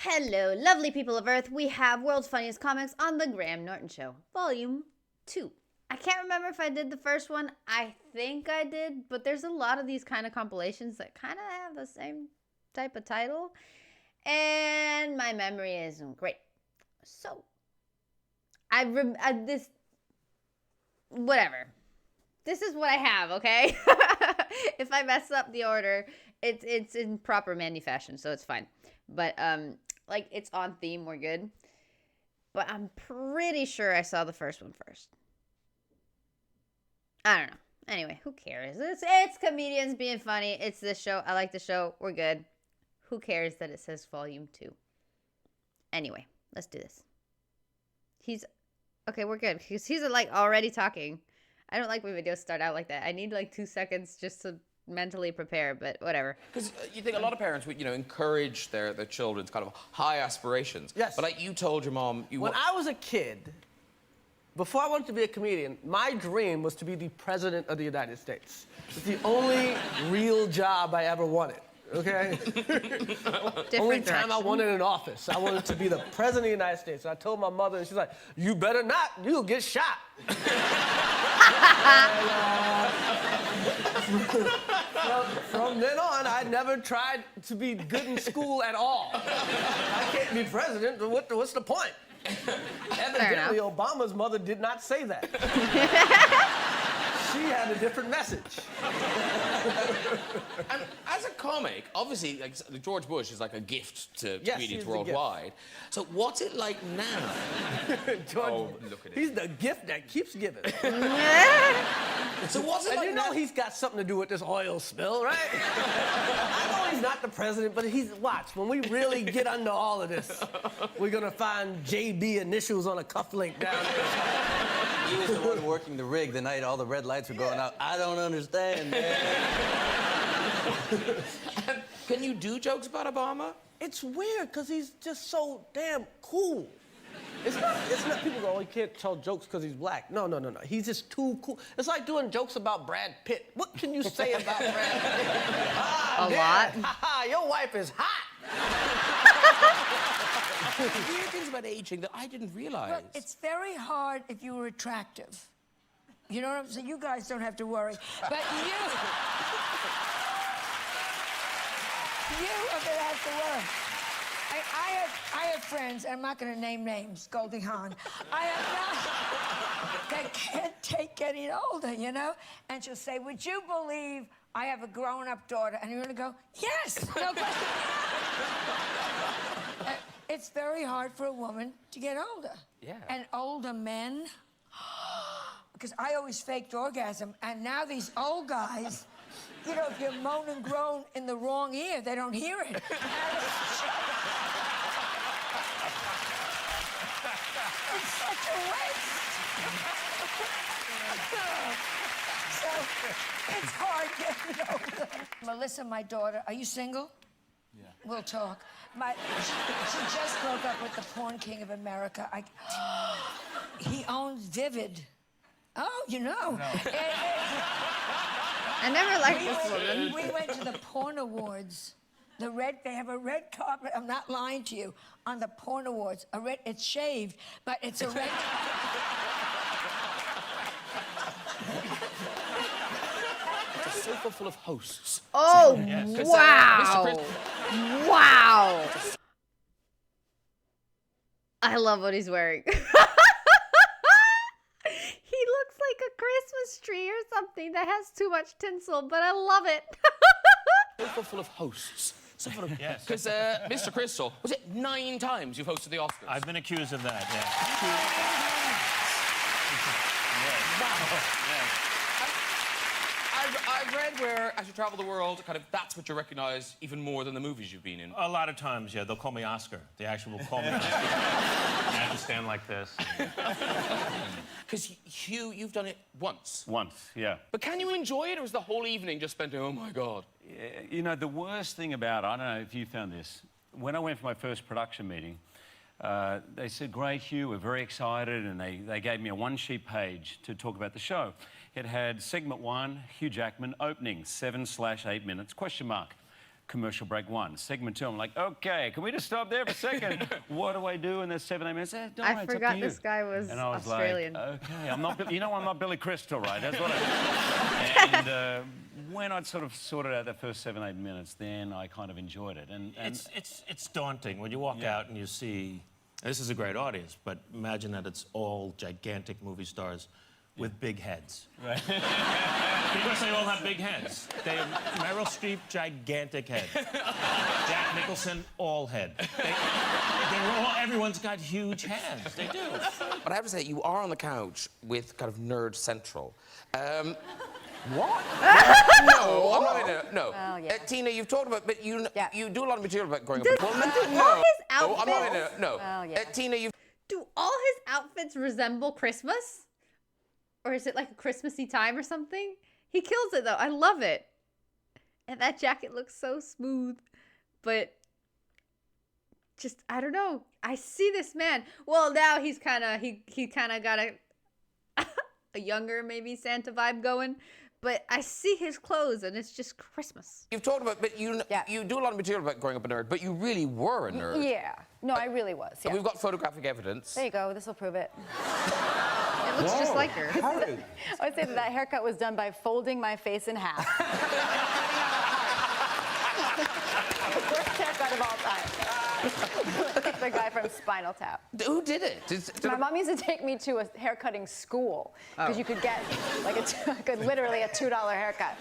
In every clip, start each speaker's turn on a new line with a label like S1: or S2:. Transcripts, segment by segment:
S1: Hello, lovely people of Earth. We have World's Funniest Comics on the Graham Norton Show, Volume 2. I can't remember if I did the first one. I think I did, but there's a lot of these kind of compilations that kind of have the same type of title, and my memory isn't great. So, whatever. This is what I have, okay? If I mess up the order, it's in proper manufashion, so it's fine. But, like, it's on theme, we're good. But I'm pretty sure I saw the first one first. I don't know. Anyway, who cares? It's comedians being funny. It's this show. I like the show. We're good. Who cares that it says Volume 2? Anyway, let's do this. Okay, we're good. Because he's, like, already talking. I don't like when videos start out like that. I need, like, 2 seconds just to mentally prepare, but whatever.
S2: Because you think a lot of parents would, encourage their children's kind of high aspirations.
S3: Yes.
S2: But like you told your mom,
S3: When I was a kid, before I wanted to be a comedian, my dream was to be the president of the United States. It's the only real job I ever wanted. Okay? Only time I wanted an office. I wanted to be the president of the United States. And I told my mother, and she's like, "You better not. You'll get shot." From then on, I never tried to be good in school at all. I can't be president. What's the point? Evidently, Obama's mother did not say that. She had a different message.
S2: And as a comic, obviously, like George Bush is like a gift to comedians worldwide. So what's it like now?
S3: George, look at it. He's the gift that keeps giving.
S2: So what's it
S3: and
S2: like
S3: you know
S2: now?
S3: He's got something to do with this oil spill, right? I know he's not the president, but watch, when we really get under all of this, we're gonna find JB initials on a cufflink down there.
S4: He was the one working the rig the night all the red lights were going out. I don't understand, man.
S2: Can you do jokes about Obama?
S3: It's weird, because he's just so damn cool. It's not people go, "Oh, he can't tell jokes because he's black." No. He's just too cool. It's like doing jokes about Brad Pitt. What can you say about Brad Pitt?
S1: A lot.
S3: Your wife is hot.
S2: Weird things about aging that I didn't realize.
S5: Well, it's very hard if you were attractive. You know what I'm saying? You guys don't have to worry. But you are gonna have to worry. I have friends, and I'm not gonna name names, Goldie Hawn. That can't take getting older, you know? And she'll say, "Would you believe I have a grown-up daughter?" And you're gonna go, "Yes, no question." It's very hard for a woman to get older.
S2: Yeah.
S5: And older men, because I always faked orgasm, and now these old guys, if you moan and groan in the wrong ear, they don't hear it. It's such a waste. So, it's hard getting older. Melissa, my daughter, are you single?
S4: Yeah.
S5: We'll talk. She just broke up with the porn king of America. He owns Vivid. Oh, you know.
S4: No.
S1: I never liked this woman.
S5: We went to the porn awards. They have a red carpet. I'm not lying to you. On the porn awards, it's shaved, but it's a red.
S2: It's a sofa full of hosts.
S1: Oh,
S2: Yes.
S1: wow. Wow. I love what he's wearing. He looks like a Christmas tree or something that has too much tinsel, but I love it.
S2: Sofa full of hosts.
S6: Yes.
S2: Because Mr. Crystal, was it 9 times you've hosted the Oscars?
S6: I've been accused of that, yeah.
S2: I've read where, as you travel the world, that's what you recognise even more than the movies you've been in.
S6: A lot of times, yeah, they'll call me Oscar. They actually will call me Oscar. I have to stand like this.
S2: Because, Hugh, you've done it once.
S6: Once, yeah.
S2: But can you enjoy it, or is the whole evening just spent, oh, my God?
S6: You know, the worst thing about it, I don't know if you found this, when I went for my first production meeting, they said, "Great, Hugh, we're very excited," and they gave me a 1-sheet page to talk about the show. It had segment 1, Hugh Jackman, opening, 7/8 minutes, question mark. commercial break 1. Segment 2, I'm like, okay, can we just stop there for a second? What do I do in this 7-8 minutes? Don't worry,
S1: I
S6: it's up
S1: forgot
S6: to you.
S1: this guy was
S6: And I was
S1: Australian.
S6: like, okay, I'm not, you know, I'm not Billy Crystal, right? That's what I And when I'd sort of sorted out the first 7-8 minutes, then I kind of enjoyed it. And
S7: It's daunting when you walk out and you see, this is a great audience, but imagine that it's all gigantic movie stars with big heads.
S6: Right.
S7: Because they all have big heads. They have Meryl Streep, gigantic head. Jack Nicholson, all head. Everyone's got huge heads. They do.
S2: But I have to say, you are on the couch with kind of Nerd Central.
S3: What?
S2: No, I'm not in it. No.
S1: Oh, yeah.
S2: Tina, you've talked about, but you do a lot of material about growing
S1: Does
S2: up.
S1: all his
S2: No, I'm not in
S1: outfits...
S2: it. No.
S1: Oh, yeah.
S2: Tina, you've...
S1: Do all his outfits resemble Christmas? Or is it like a Christmassy time or something? He kills it, though. I love it. And that jacket looks so smooth. But just, I don't know. I see this man. Well, now he's kind of, he kind of got a younger, maybe, Santa vibe going. But I see his clothes, and it's just Christmas.
S2: You've talked about, but you do a lot of material about growing up a nerd, but you really were a nerd.
S8: Yeah. No, I really was. Yeah.
S2: And we've got photographic evidence.
S8: There you go. This will prove it.
S1: It looks just like her.
S8: I would say that haircut was done by folding my face in half. Worst haircut of all time. The guy from Spinal Tap.
S2: Who did it?
S8: My mom used to take me to a haircutting school because you could get like literally a $2 haircut.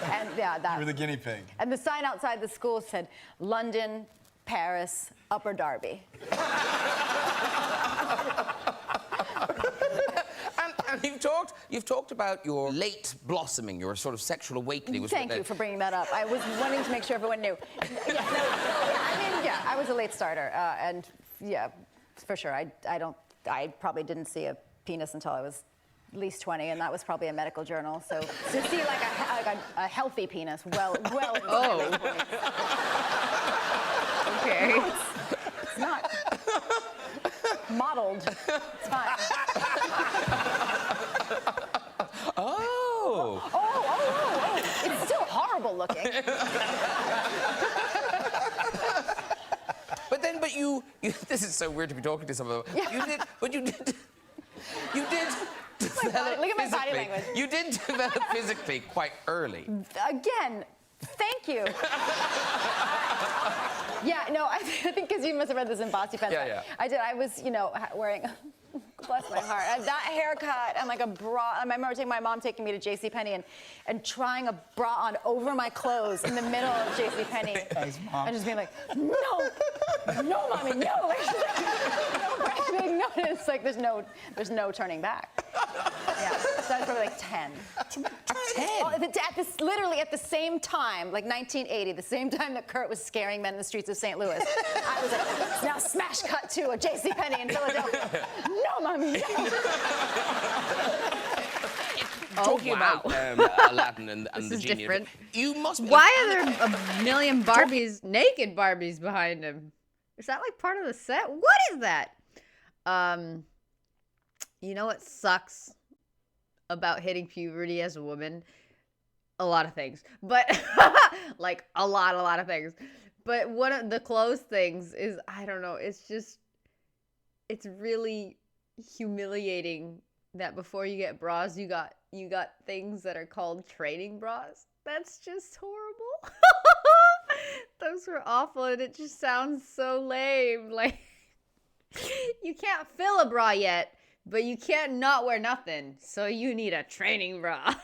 S8: And yeah, that.
S9: You were the guinea pig.
S8: And the sign outside the school said London, Paris, Upper Darby.
S2: And you've talked about your late blossoming, your sort of sexual awakening.
S8: Thank you for bringing that up. I was wanting to make sure everyone knew. I was a late starter, and yeah, for sure. I probably didn't see a penis until I was at least 20, and that was probably a medical journal. So to see like a healthy penis, well into my 20s.
S1: Okay.
S8: It's not modeled. It's fine. Oh. It's still horrible looking.
S2: But you this is so weird to be talking to someone.
S8: Yeah.
S2: You did develop
S8: Look at my body
S2: physically.
S8: language.
S2: You did develop physically quite early.
S8: Again, thank you. Yeah, no, I think because you must have read this in Bossy Pants.
S2: Yeah.
S8: I did. I was, wearing, bless my heart, that haircut and like a bra. I remember my mom taking me to JCPenney and trying a bra on over my clothes in the middle of JCPenney. And just being like, no, mommy, no. No, it's like there's no turning back. Yeah, so I was probably like 10. 10? Literally at the same time, like 1980, the same time that Kurt was scaring men in the streets of St. Louis, I was like, now smash cut to a JCPenney in Philadelphia. No, mommy, no.
S2: Talking about Aladdin and
S1: This
S2: the
S1: is
S2: genie.
S1: different.
S2: You must be.
S1: Why are there a million Barbies, naked Barbies behind him? Is that like part of the set? What is that? You know what sucks about hitting puberty as a woman? A lot of things. But like a lot of things. But one of the clothes things is, I don't know, it's really humiliating that before you get bras, you got things that are called training bras. That's just horrible. Those were awful, and it just sounds so lame. Like, you can't fill a bra yet, but you can't not wear nothing. So you need a training bra.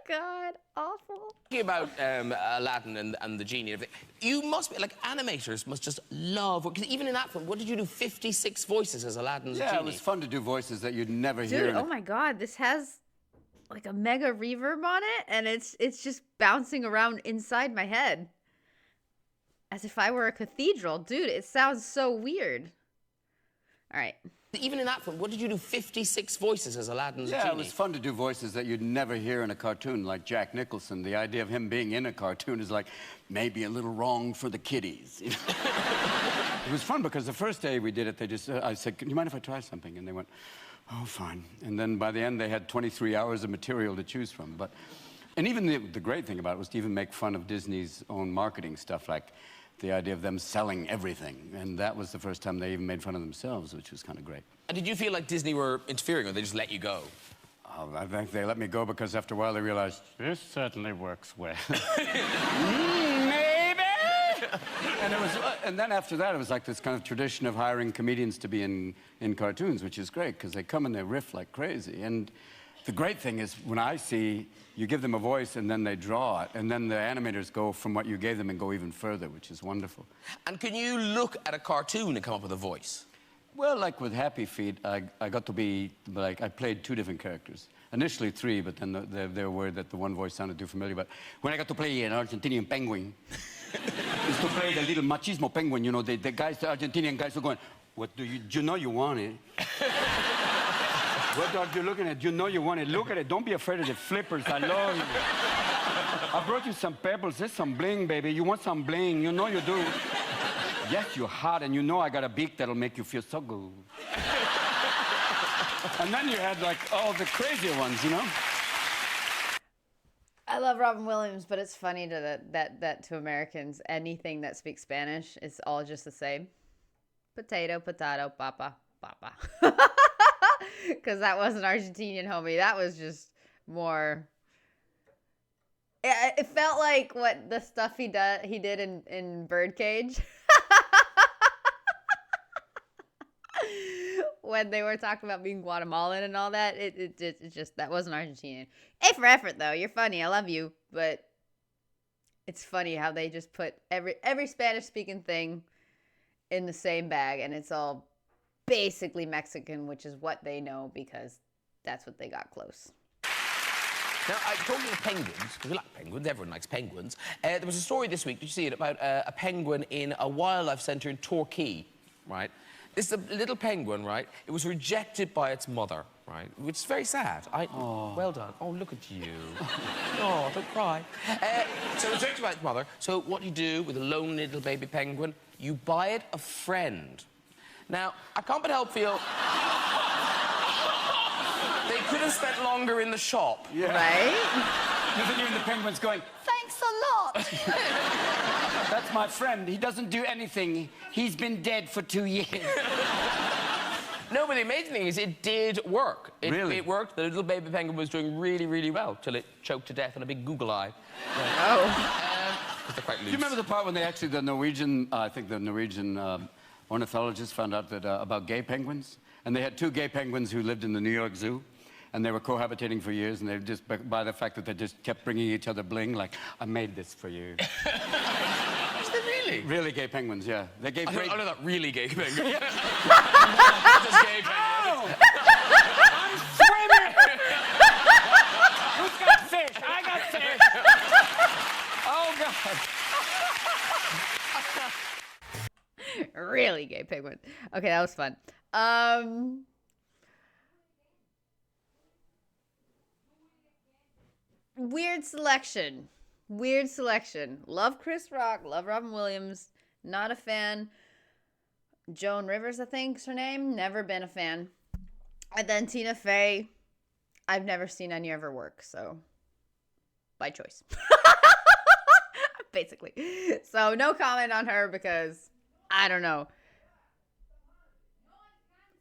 S1: God, awful.
S2: Talking about Aladdin and the genie. You must be, like, animators must just love, because even in that film, what did you do, 56 voices as Aladdin's genie?
S9: Yeah, it was fun to do voices that you'd never hear.
S1: Dude, oh my God, this has like a mega reverb on it, and it's just bouncing around inside my head. As if I were a cathedral. Dude, it sounds so weird. All right.
S2: Even in that film, what did you do, 56 voices as Aladdin's genie?
S9: Yeah, it was fun to do voices that you'd never hear in a cartoon, like Jack Nicholson. The idea of him being in a cartoon is like, maybe a little wrong for the kiddies. You know? It was fun because the first day we did it, I said, "Do you mind if I try something?" And they went, "Oh, fine." And then by the end, they had 23 hours of material to choose from. But And even the great thing about it was to even make fun of Disney's own marketing stuff, like the idea of them selling everything. And that was the first time they even made fun of themselves, which was kind of great.
S2: And did you feel like Disney were interfering, or they just let you go?
S9: Oh, I think they let me go because after a while they realized, this certainly works well. Maybe! And then after that, it was like this kind of tradition of hiring comedians to be in cartoons, which is great, because they come and they riff like crazy. And the great thing is, when I see, you give them a voice and then they draw it, and then the animators go from what you gave them and go even further, which is wonderful.
S2: And can you look at a cartoon and come up with a voice?
S9: Well, like with Happy Feet, I got to be, like, I played 2 different characters. Initially 3, but then they were worried that the one voice sounded too familiar. But when I got to play an Argentinian penguin, used to play the little machismo penguin, you know, the guys, the Argentinian guys were going, what do you know you want it? What are you looking at? You know you want it. Look at it. Don't be afraid of the flippers. I love you. I brought you some pebbles. There's some bling, baby. You want some bling? You know you do. Yes, you're hot, and you know I got a beak that'll make you feel so good. And then you had, like, all the crazier ones, you know?
S1: I love Robin Williams, but it's funny that to Americans, anything that speaks Spanish is all just the same. Potato, potato, papa, papa. Because that wasn't Argentinian, homie. That was just more... It felt like what the stuff he did in Birdcage. When they were talking about being Guatemalan and all that, it just, that wasn't Argentinian. A for effort, though. You're funny. I love you. But it's funny how they just put every Spanish-speaking thing in the same bag, and it's all basically Mexican, which is what they know because that's what they got close.
S2: Now, talking of penguins, because we like penguins, everyone likes penguins, there was a story this week, did you see it, about a penguin in a wildlife centre in Torquay, right? This is a little penguin, right? It was rejected by its mother, right? Which is very sad. Well done. Oh, look at you. Oh, don't cry. So it was rejected by its mother. So what do you do with a lonely little baby penguin? You buy it a friend. Now, I can't but help feel... They could have spent longer in the shop.
S9: Yeah.
S1: Right?
S9: You can hear the penguins going, thanks a lot. That's my friend. He doesn't do anything. He's been dead for 2 years.
S2: No, but the amazing thing is it did work.
S9: Really?
S2: It worked. The little baby penguin was doing really, really well till it choked to death on a big Google eye.
S1: Oh.
S2: Because they're quite loose.
S9: Do you remember the part when they actually, the Norwegian, I think the Norwegian ornithologists found out that about gay penguins? And they had 2 gay penguins who lived in the New York Zoo. And they were cohabitating for years, and they just, by the fact that they just kept bringing each other bling, like, I made this for you.
S2: Is that really?
S9: Really gay penguins, yeah. They gave great...
S2: I know that really gay penguin. Just gay penguin.
S9: Oh! I'm swimming! Who's got fish? I got fish! Oh, God.
S1: Really gay penguin. Okay, that was fun. Weird selection. Weird selection. Love Chris Rock. Love Robin Williams. Not a fan. Joan Rivers, I think's her name. Never been a fan. And then Tina Fey. I've never seen any of her work, so by choice. Basically. So no comment on her because I don't know.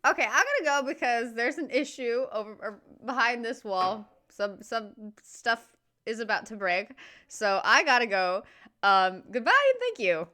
S1: Okay, I'm gonna go because there's an issue over behind this wall. Some stuff is about to break. So I gotta go. Goodbye and thank you.